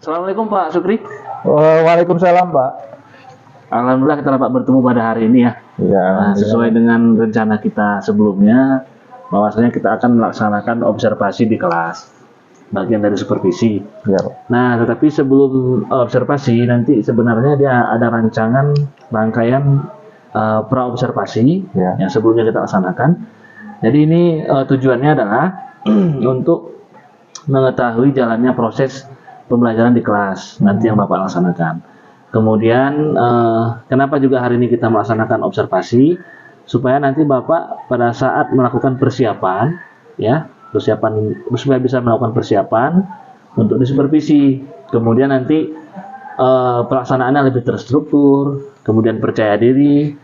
Assalamualaikum Pak Sukri. Waalaikumsalam, Pak. Alhamdulillah kita dapat bertemu pada hari ini ya. Ya, Sesuai dengan rencana kita sebelumnya, bahwasanya kita akan melaksanakan observasi di kelas, bagian dari supervisi. ya. Nah, tetapi sebelum observasi nanti sebenarnya dia ada rancangan rangkaian pra-observasi Ya. yang sebelumnya kita laksanakan. Jadi ini tujuannya adalah untuk mengetahui jalannya proses pembelajaran di kelas nanti yang Bapak laksanakan. Kemudian kenapa juga hari ini kita melaksanakan observasi, supaya nanti Bapak pada saat melakukan persiapan ya, supaya bisa melakukan persiapan untuk disupervisi. Kemudian nanti pelaksanaannya lebih terstruktur, kemudian percaya diri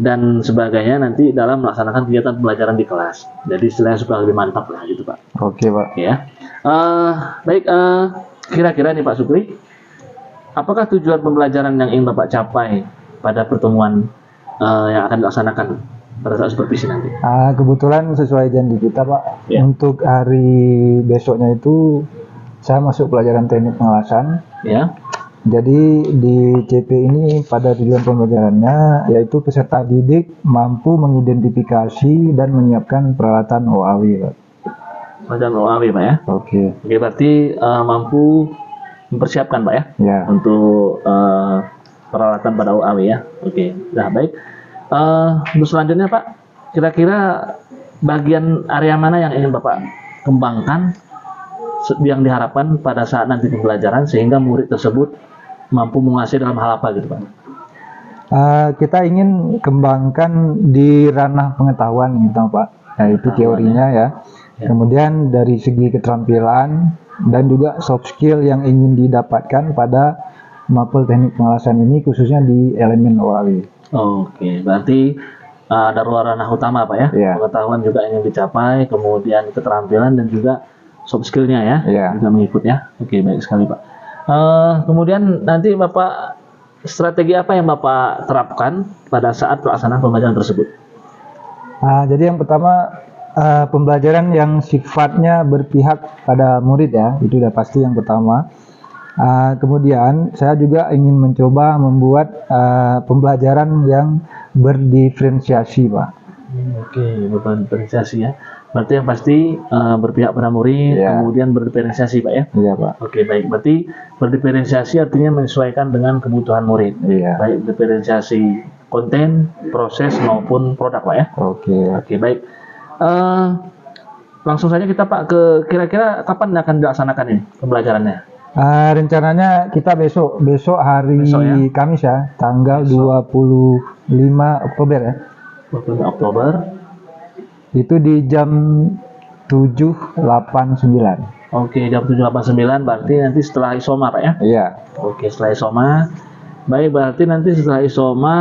dan sebagainya nanti dalam melaksanakan kegiatan pembelajaran di kelas. Jadi istilahnya supaya lebih mantap lah gitu Pak. Oke, Pak. Ya. Baik, kira-kira nih Pak Sukri, apakah tujuan pembelajaran yang ingin Bapak capai pada pertemuan yang akan dilaksanakan pada saat supervisi nanti? Kebetulan sesuai janji kita, Pak, Ya. untuk hari besoknya itu saya masuk pelajaran teknik pengelasan. Ya. Jadi di CP ini pada tujuan pembelajarannya yaitu peserta didik mampu mengidentifikasi dan menyiapkan peralatan OAW, Pak. Pelajaran OAW Pak ya. Oke. Oke, berarti mampu mempersiapkan Pak ya, Ya. untuk peralatan pada OAW ya. Oke, nah baik. Untuk selanjutnya Pak, kira-kira bagian area mana yang ingin Bapak kembangkan yang diharapkan pada saat nanti pembelajaran sehingga murid tersebut mampu menguasai dalam hal apa gitu Pak? Kita ingin kembangkan di ranah pengetahuan gitu, Pak, yaitu teorinya ya. Ya. Kemudian dari segi keterampilan dan juga soft skill yang ingin didapatkan pada mapel teknik pengelasan ini khususnya di elemen OAW. Oke, berarti ada dua ranah utama Pak ya. Iya. Pengetahuan juga ingin dicapai, kemudian keterampilan dan juga soft skill-nya ya, Iya. juga mengikut ya. Oke, baik sekali Pak. Kemudian nanti Bapak, strategi apa yang Bapak terapkan pada saat pelaksanaan pembelajaran tersebut? Jadi yang pertama pembelajaran yang sifatnya berpihak pada murid ya, itu udah pasti yang pertama. Kemudian saya juga ingin mencoba membuat pembelajaran yang berdiferensiasi, Pak. Oke, berdiferensiasi ya. Berarti yang pasti berpihak pada murid, Iya. kemudian berdiferensiasi Pak ya. Iya, Pak. Oke, baik. Berarti berdiferensiasi artinya menyesuaikan dengan kebutuhan murid. Iya. Baik diferensiasi konten, proses maupun produk Pak ya. Oke. Oke, baik. Langsung saja kita Pak ke kira-kira kapan akan dilaksanakan ini pembelajarannya? Rencananya kita besok hari Besok ya? Kamis ya, tanggal 25 Oktober ya. 25 Oktober. Itu di jam 7.89. Oke, jam 7.89 berarti nanti setelah isoma Pak ya? Iya. Oke, setelah isoma. Baik, berarti nanti setelah isoma,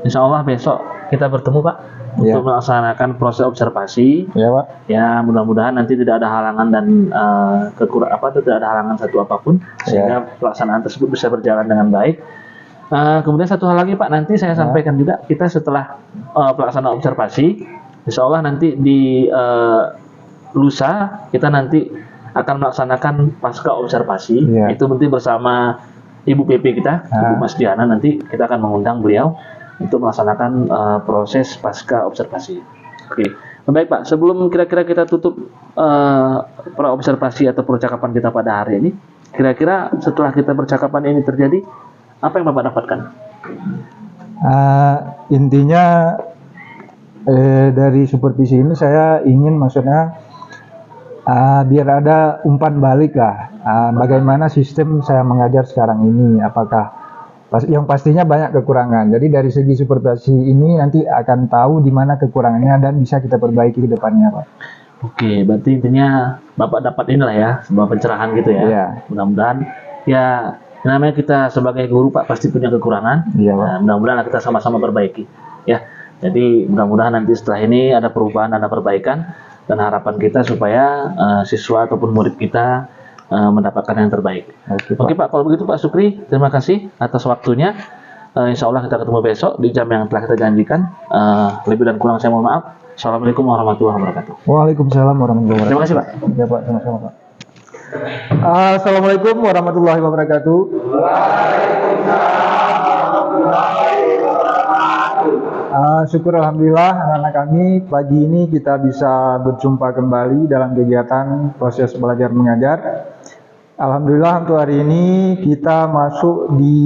insya Allah besok kita bertemu Pak Iya. untuk melaksanakan proses observasi. Iya, Pak. Ya, mudah-mudahan nanti tidak ada halangan dan tidak ada halangan satu apapun sehingga pelaksanaan tersebut bisa berjalan dengan baik. Kemudian satu hal lagi Pak, nanti saya sampaikan juga kita setelah pelaksanaan observasi, insya Allah nanti di lusa kita nanti akan melaksanakan pasca observasi. Iya. Itu nanti bersama Ibu PP kita, Ibu Mas Diana, nanti kita akan mengundang beliau untuk melaksanakan proses pasca observasi. Oke, baik Pak. Sebelum kira-kira kita tutup pra observasi atau percakapan kita pada hari ini, kira-kira setelah kita percakapan ini terjadi, apa yang Bapak dapatkan? Intinya dari supervisi ini saya ingin maksudnya biar ada umpan balik lah. Bagaimana sistem saya mengajar sekarang ini, apakah yang pastinya banyak kekurangan. Jadi dari segi supervisi ini nanti akan tahu di mana kekurangannya dan bisa kita perbaiki ke depannya, Pak. Oke, berarti intinya Bapak dapat inilah ya, sebuah pencerahan gitu ya. Iya. Mudah-mudahan ya, namanya kita sebagai guru Pak pasti punya kekurangan. Iya, Pak. Nah, mudah-mudahan kita sama-sama perbaiki ya. Jadi mudah-mudahan nanti setelah ini ada perubahan, ada perbaikan, dan harapan kita supaya siswa ataupun murid kita mendapatkan yang terbaik. Oke Pak, kalau begitu Pak Sukri, terima kasih atas waktunya. Insya Allah kita ketemu besok di jam yang telah kita janjikan. Lebih dan kurang saya mohon maaf. Assalamualaikum warahmatullahi wabarakatuh. Waalaikumsalam warahmatullahi wabarakatuh. Terima kasih Pak. Ya Pak, sama-sama Pak. Assalamualaikum warahmatullahi wabarakatuh. Syukur alhamdulillah anak-anak kami pagi ini kita bisa berjumpa kembali dalam kegiatan proses belajar mengajar. Alhamdulillah untuk hari ini kita masuk di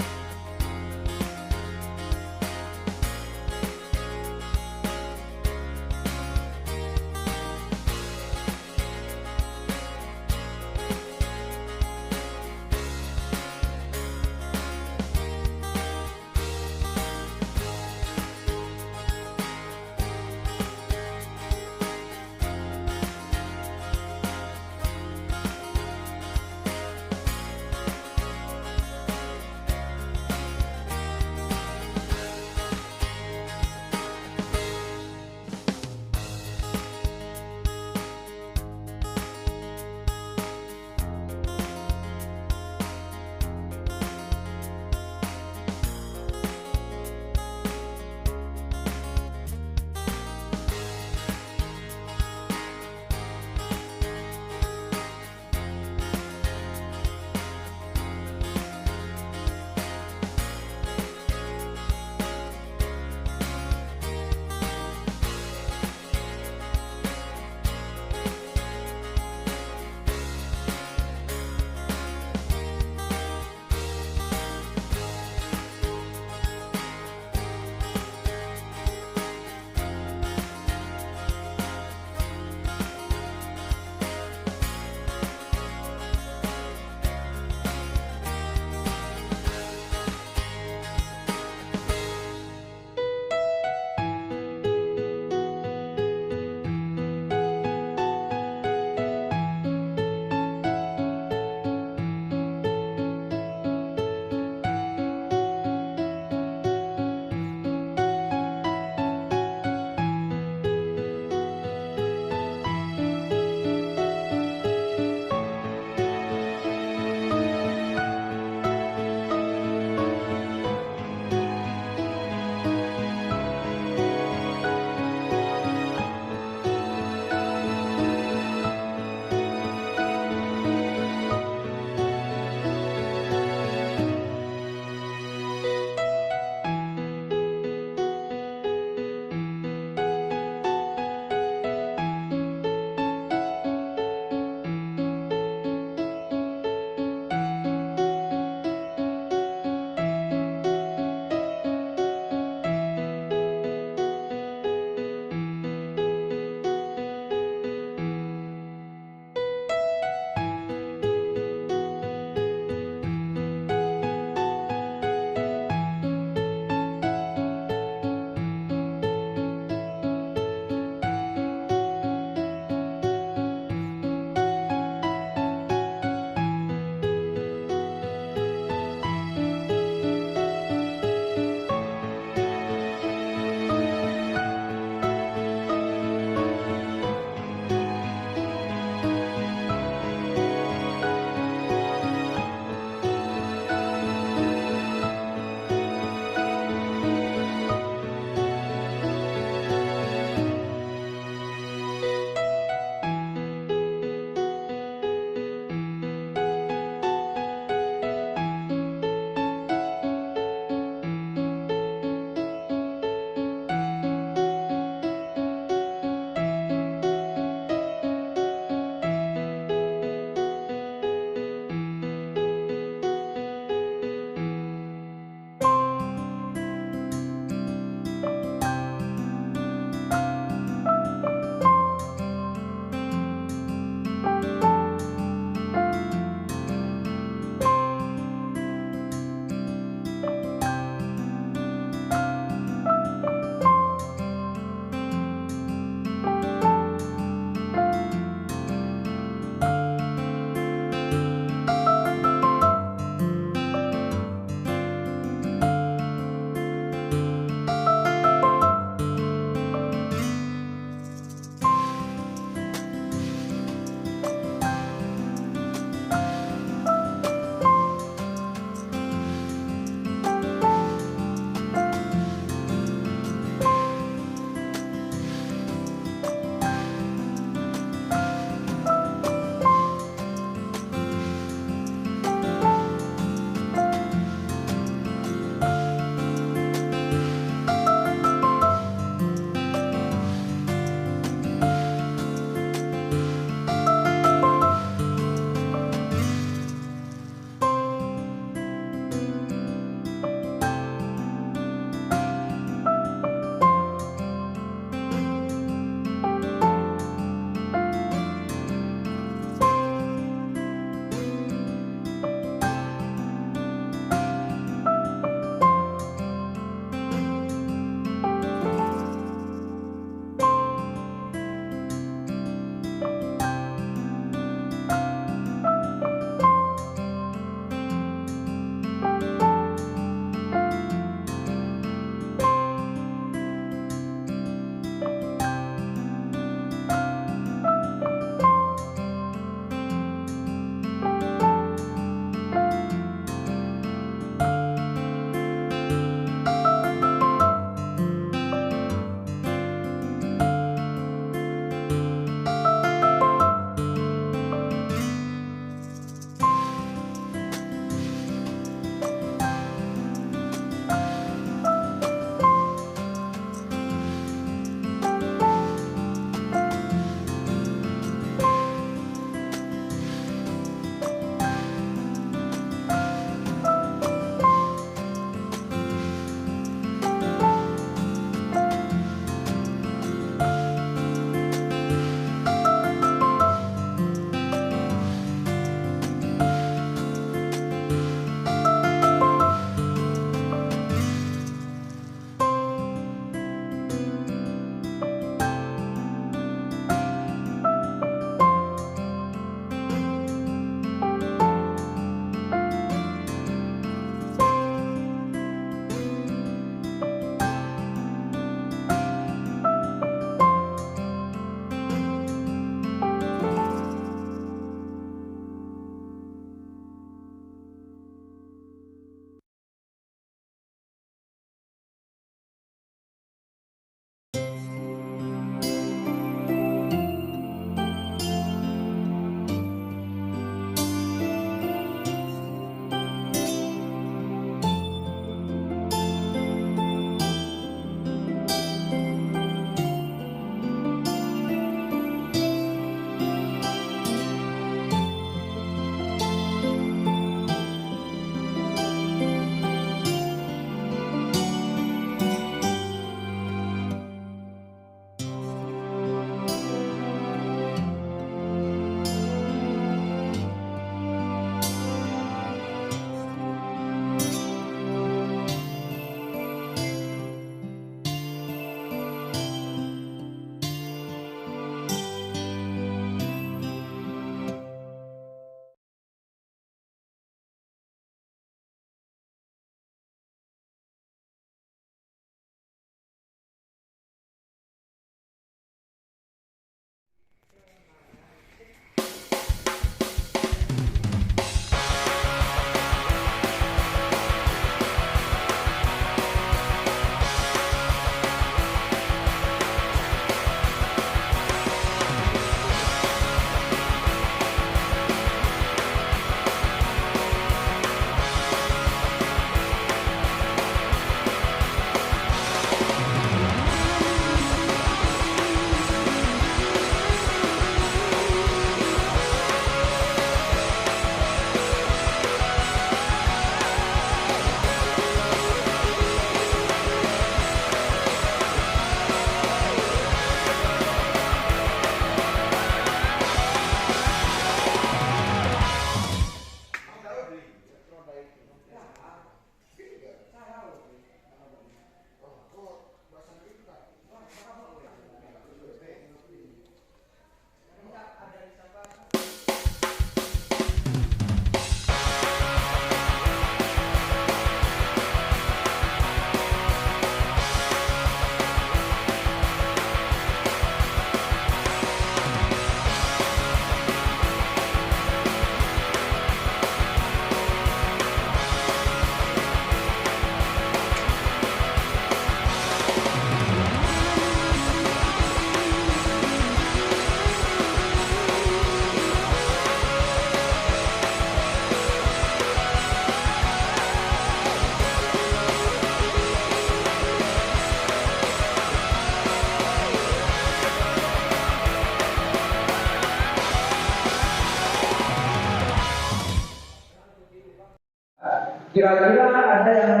Kira-kira ada yang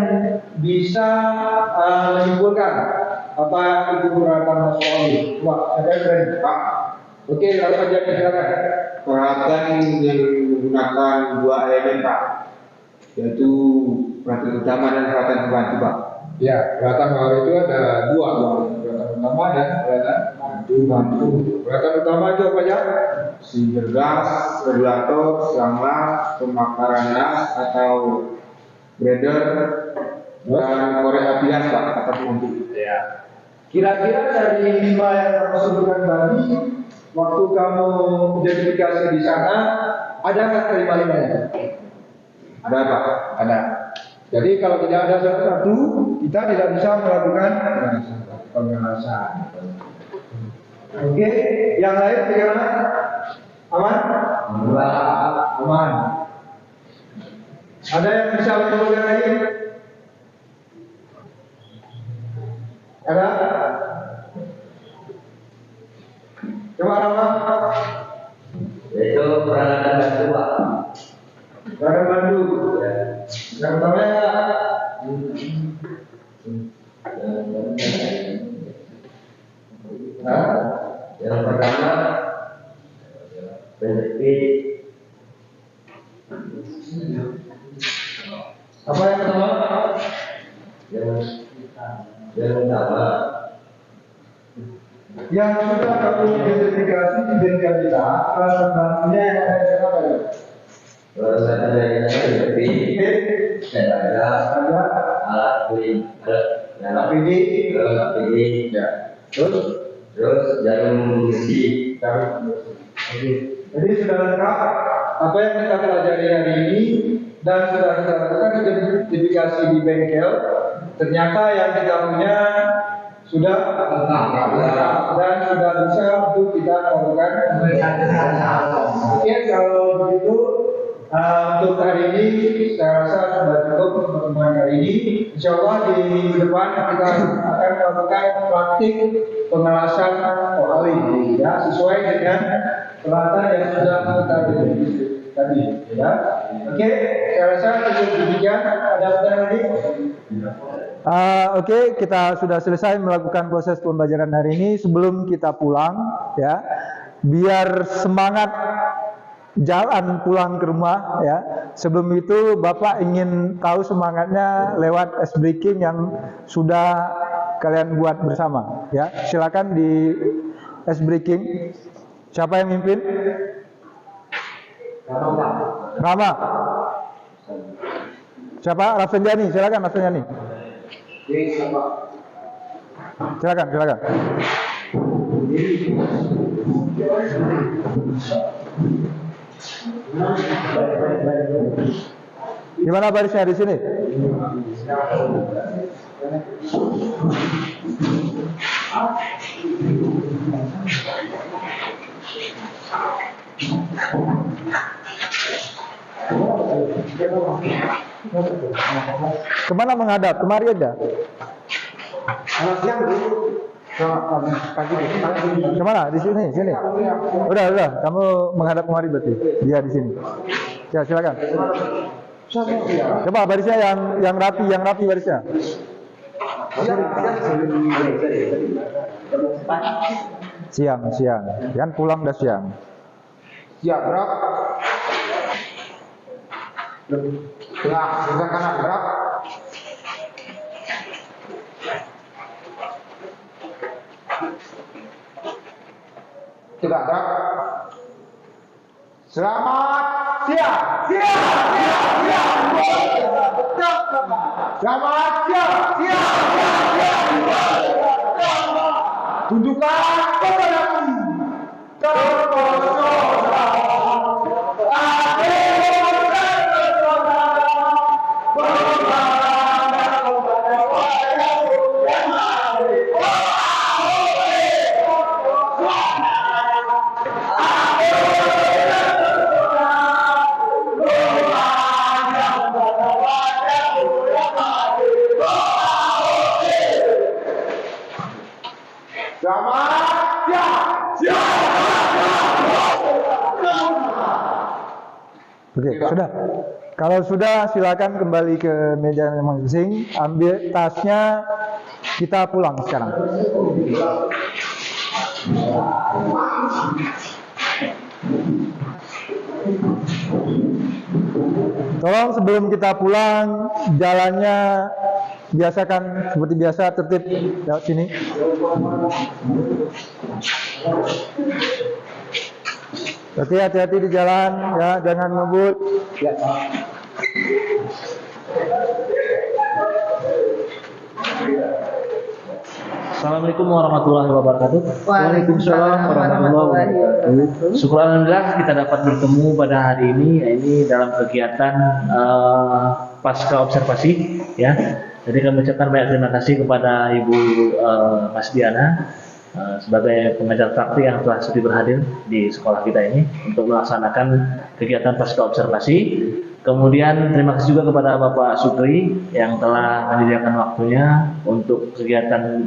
bisa menyimpulkan apa itu peralatan masuk oli? Coba, ada yang berani? Pak. Oke, langsung aja silakan. Peralatan yang menggunakan dua elemen Pak, yaitu peralatan utama dan peralatan pembantu Pak. Ya, peralatan bawah itu ada dua, peralatan utama dan peralatan bantu. Peralatan utama itu apa aja? Cylinder gas, regulator, selang las, pembakaran las atau breeder, dan korek api gas Pak, atau pembantu. Ya. Kira-kira dari 5 yang kamu sebutkan tadi, waktu kamu identifikasi di sana, ada nggak kelima-limanya? Ada Pak? Ada. Jadi kalau tidak ada satu, kita tidak bisa melakukan pengelasan. Oke, yang lain bagaimana? Aman? Aman. Ada yang bisa menunjukkan lagi? Ada? Coba Rama. Itu peralatan bantu Pak. Peralatan bantu. Yang pertama ya. Yang pertama benefit. Apa yang pertama? Yang utama Yang sudah kamu identifikasi di bengkel kita, peralatan bantunya yang ada di apa ya? peralatan lainnya benefit dan ada alat clean, alat APD, APD, ya. terus jarum besi. Oke. Jadi sudah lengkap apa yang kita pelajari hari ini dan sudah kita lakukan identifikasi di bengkel. Ternyata yang kita punya sudah lengkap dan sudah bisa untuk kita lakukan. Oke, kalau begitu untuk hari ini saya rasa sudah cukup pertemuan kali ini. Insya Allah di minggu depan kita akan melakukan praktik pengelasan OALI ya sesuai dengan peralatan yang sudah kita beri tadi ya. Oke, saya rasa cukup demikian. Ada pertanyaan lagi? Oke, kita sudah selesai melakukan proses pembelajaran hari ini. Sebelum kita pulang ya, biar semangat jalan pulang ke rumah ya. Sebelum itu Bapak ingin tahu semangatnya lewat ice breaking yang sudah kalian buat bersama ya. Silakan di ice breaking. Siapa yang mimpin? Rama. Siapa? Rafsanjani. Silakan Rafsanjani. Silakan. Gimana barisnya di sini? Kemana menghadap? Kemari aja. Kemana? Di sini. Udah. Kamu menghadap kemari berarti. Dia di sini. Ya, silakan. Coba barisnya yang rapi barisnya. Siang. Kan pulang udah siang. Siap gerak. Tengah, sebelah kanan gerak. Coba gerak. Selamat siang. Selamat siang. Tunjukkan kepadaku Oke, sudah. Kalau sudah silakan kembali ke meja masing-masing, ambil tasnya, kita pulang sekarang. Tolong sebelum kita pulang, jalannya biasakan seperti biasa, tertib lewat sini. Oke, hati-hati di jalan ya, jangan ngebut. Ya. Assalamualaikum warahmatullahi wabarakatuh. Waalaikumsalam warahmatullahi wabarakatuh. Syukur alhamdulillah kita dapat bertemu pada hari ini, ini dalam kegiatan pasca observasi ya. Jadi kami ucapkan banyak terima kasih kepada Ibu Mas Diana sebagai pengajar praktik yang telah sudi berhadir di sekolah kita ini untuk melaksanakan kegiatan pasca observasi. Kemudian terima kasih juga kepada Bapak Sukri yang telah menyediakan waktunya untuk kegiatan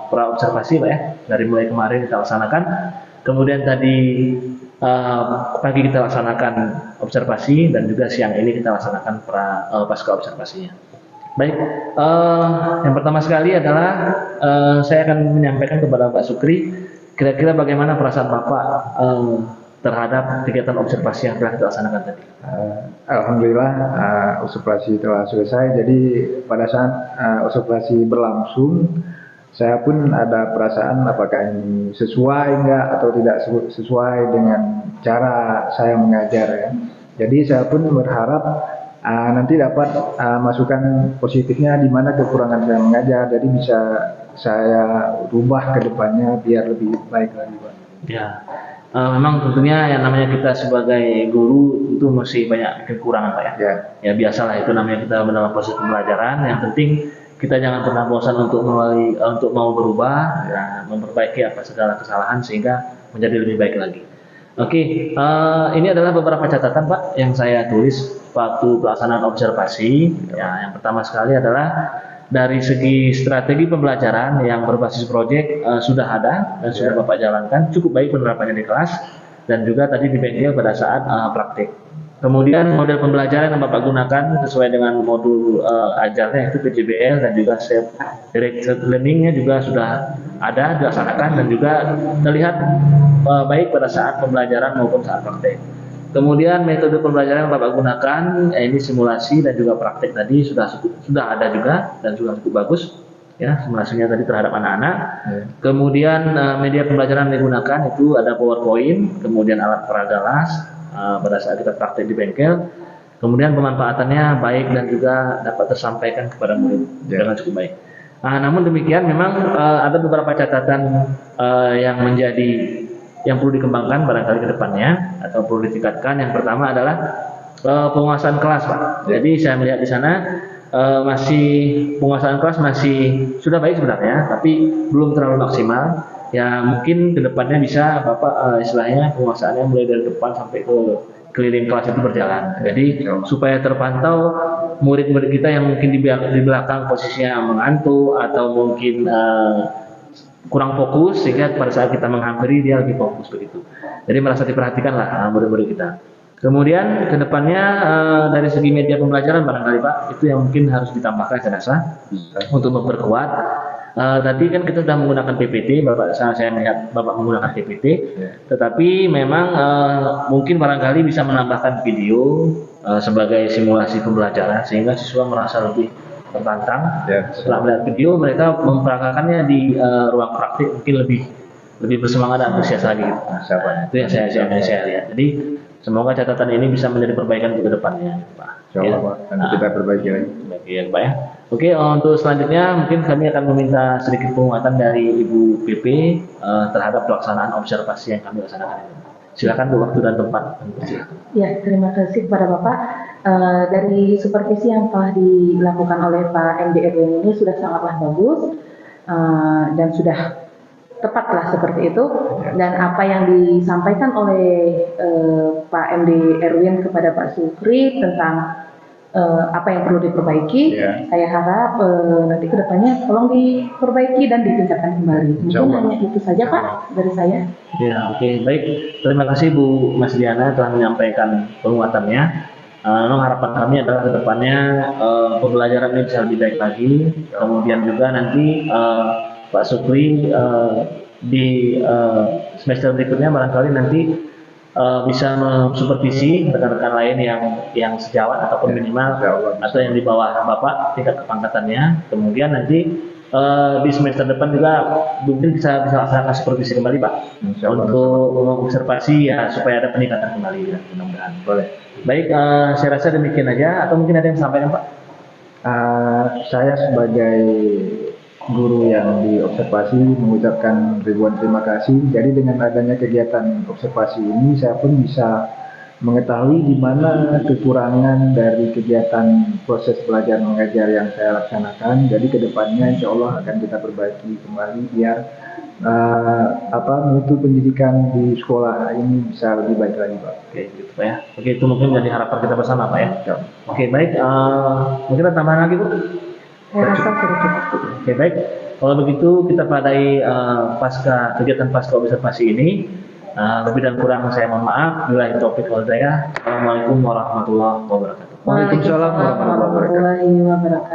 pra observasi Pak ya, dari mulai kemarin kita laksanakan. Kemudian tadi pagi kita laksanakan observasi dan juga siang ini kita laksanakan pasca observasinya. Baik, yang pertama sekali adalah saya akan menyampaikan kepada Pak Sukri kira-kira bagaimana perasaan Bapak terhadap kegiatan observasi yang telah kita laksanakan tadi. Alhamdulillah observasi telah selesai. Jadi pada saat observasi berlangsung, saya pun ada perasaan apakah ini sesuai enggak atau tidak sesuai dengan cara saya mengajar ya. Jadi saya pun berharap nanti dapat masukan positifnya di mana kekurangan saya mengajar, jadi bisa saya rubah ke depannya biar lebih baik lagi Pak. Ya, memang tentunya yang namanya kita sebagai guru itu masih banyak kekurangan Pak ya. Ya biasalah, itu namanya kita dalam proses pembelajaran. Yang penting kita jangan pernah bosan untuk mau berubah, ya, memperbaiki apa segala kesalahan sehingga menjadi lebih baik lagi. Oke, ini adalah beberapa catatan Pak yang saya tulis waktu pelaksanaan observasi. Ya, yang pertama sekali adalah dari segi strategi pembelajaran yang berbasis proyek sudah ada dan sudah Bapak jalankan, cukup baik penerapannya di kelas dan juga tadi di bengkel pada saat praktik. Kemudian model pembelajaran yang Bapak gunakan sesuai dengan modul ajarnya yaitu PJBL dan juga Self Directed Learning-nya juga sudah ada dilaksanakan dan juga terlihat baik pada saat pembelajaran maupun saat praktik. Kemudian metode pembelajaran yang Bapak gunakan ini simulasi dan juga praktik tadi sudah ada juga dan sudah cukup bagus ya, simulasinya tadi terhadap anak-anak. Kemudian media pembelajaran yang digunakan itu ada PowerPoint, kemudian alat peraga las pada saat kita praktik di bengkel. Kemudian pemanfaatannya baik dan juga dapat tersampaikan kepada murid dengan cukup baik. Namun demikian memang ada beberapa catatan yang perlu dikembangkan barangkali ke depannya atau perlu ditingkatkan. Yang pertama adalah penguasaan kelas Pak. Jadi saya melihat di sana masih penguasaan kelas masih sudah baik sebenarnya, tapi belum terlalu maksimal. Ya mungkin ke depannya bisa Bapak istilahnya penguasaannya mulai dari depan sampai ke keliling kelas itu berjalan. Jadi supaya terpantau murid-murid kita yang mungkin di belakang posisinya mengantuk atau mungkin kurang fokus, sehingga pada saat kita menghampiri dia lebih fokus begitu. Jadi merasa diperhatikan lah murid-murid kita. Kemudian ke depannya dari segi media pembelajaran barangkali Pak, itu yang mungkin harus ditambahkan saya rasa untuk memperkuat. Tadi kan kita sudah menggunakan PPT, saya melihat Bapak menggunakan PPT, tetapi memang mungkin barangkali bisa menambahkan video sebagai simulasi pembelajaran sehingga siswa merasa lebih tertantang. Setelah melihat video mereka memperagakannya di ruang praktik mungkin lebih bersemangat dan antusias lagi. Itu yang saya lihat. Jadi semoga catatan ini bisa menjadi perbaikan untuk kedepannya Pak. Insyaallah Pak, nanti kita perbaiki lagi. Ya Pak ya. Oke, untuk selanjutnya mungkin kami akan meminta sedikit penguatan dari Ibu PP terhadap pelaksanaan observasi yang kami laksanakan ini. Silakan Bu, waktu dan tempat. Ya, terima kasih kepada Bapak. Dari supervisi yang telah dilakukan oleh Pak MD Erwin ini sudah sangatlah bagus dan sudah tepatlah seperti itu. Dan apa yang disampaikan oleh Pak MD Erwin kepada Pak Sukri tentang apa yang perlu diperbaiki, saya harap nanti kedepannya tolong diperbaiki dan ditingkatkan kembali. Mungkin hanya itu saja Pak dari saya. Ya, oke, baik. Terima kasih Bu Mas Diana telah menyampaikan penguatannya. Memang harapan kami adalah kedepannya pembelajaran ini bisa lebih baik lagi. Kemudian juga nanti Pak Supri di semester berikutnya barangkali nanti bisa mensupervisi rekan-rekan lain yang sejawat ataupun minimal atau yang di bawah Bapak tingkat kepangkatannya. Kemudian nanti di semester depan juga mungkin bisa laksanakan supervisi kembali Pak untuk mengobservasi ya supaya ada peningkatan kembali ya, mudah-mudahan. Boleh. Baik, saya rasa demikian aja atau mungkin ada yang sampaikan Pak? Saya sebagai guru yang diobservasi mengucapkan ribuan terima kasih. Jadi dengan adanya kegiatan observasi ini saya pun bisa mengetahui di mana kekurangan dari kegiatan proses belajar mengajar yang saya laksanakan. Jadi kedepannya insya Allah akan kita perbaiki kembali biar mutu pendidikan di sekolah ini bisa lebih baik lagi Pak. Oke, gitu Pak ya. Oke, itu mungkin menjadi harapan kita bersama Pak ya. Oke, baik. Mungkin ada tambahan lagi Bu? Saya rasa sudah cukup. Oke, baik. Kalau begitu kita padai kegiatan pasca observasi ini. Lebih dan kurang saya mohon maaf. Billahi taufiq wal hidayah. Assalamualaikum warahmatullahi wabarakatuh. Waalaikumsalam warahmatullahi wabarakatuh. Warahmatullahi wabarakatuh.